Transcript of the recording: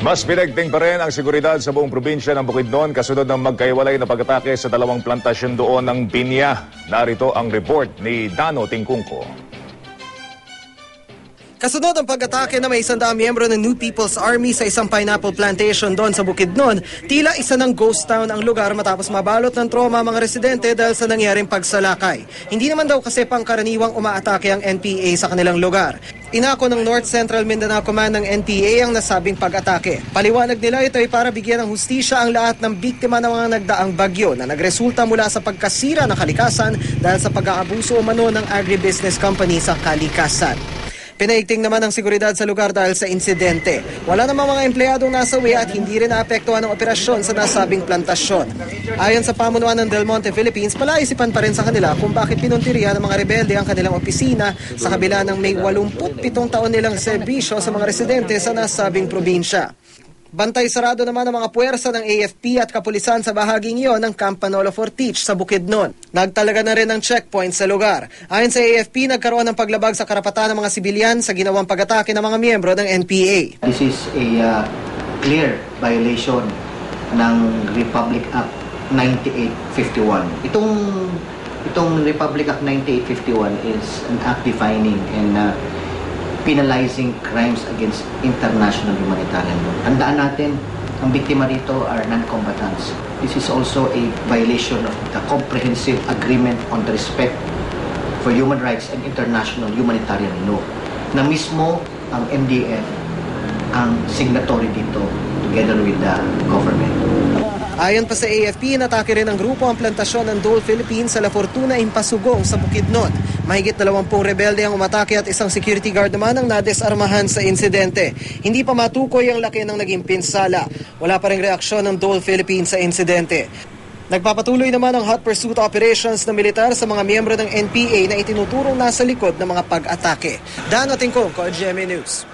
Mas pinagting pa rin ang seguridad sa buong probinsya ng Bukidnon kasunod ng magkaiwalay na pag-atake sa dalawang plantasyon doon ng Binya. Narito ang report ni Dano Tingkungko. Kasunod ang pag-atake na may 100 miyembro ng New People's Army sa isang pineapple plantation doon sa Bukidnon, tila isa ng ghost town ang lugar matapos mabalot ng trauma mga residente dahil sa nangyaring pagsalakay. Hindi naman daw kasi pangkaraniwang umaatake ang NPA sa kanilang lugar. Inako ng North Central Mindanao Command ng NPA ang nasabing pag-atake. Paliwanag nila ito ay para bigyan ng hustisya ang lahat ng biktima ng mga nagdaang bagyo na nagresulta mula sa pagkasira ng kalikasan dahil sa pag-aabuso umano ng agribusiness company sa kalikasan. Pinaigting naman ang seguridad sa lugar dahil sa insidente. Wala namang mga empleyadong nasawi at hindi rin naapektuhan ng operasyon sa nasabing plantasyon. Ayon sa pamunuan ng Del Monte Philippines, palaisipan pa rin sa kanila kung bakit pinuntirian ng mga rebelde ang kanilang opisina sa kabila ng may 87 taon nilang serbisyo sa mga residente sa nasabing probinsya. Bantay sarado naman ang mga puwersa ng AFP at kapulisan sa bahaging iyon ng Camp Panolo Fortich sa Bukidnon. Nagtalaga na rin ng checkpoint sa lugar. Ayon sa AFP, nagkaroon ng paglabag sa karapatan ng mga sibilyan sa ginawang pag-atake ng mga miyembro ng NPA. This is a clear violation ng Republic Act 9851. Itong Republic Act 9851 is an act defining and penalizing crimes against international humanitarian law. Tandaan natin, ang biktima rito are non-combatants. This is also a violation of the comprehensive agreement on the respect for human rights and international humanitarian law, na mismo ang MDF ang signatory dito together with the government. Ayon pa sa AFP, natake rin ng grupo ang plantasyon ng Dole Philippines sa La Fortuna, Impasugong sa Bukidnon. Mahigit 20 rebelde ang umatake at isang security guard naman ang nadesarmahan sa insidente. Hindi pa matukoy ang laki ng naging pinsala. Wala pa ring reaksyon ng Dole Philippines sa insidente. Nagpapatuloy naman ang hot pursuit operations ng militar sa mga miyembro ng NPA na itinuturong nasa likod ng mga pag-atake. Dano Tingkungko, GMA News.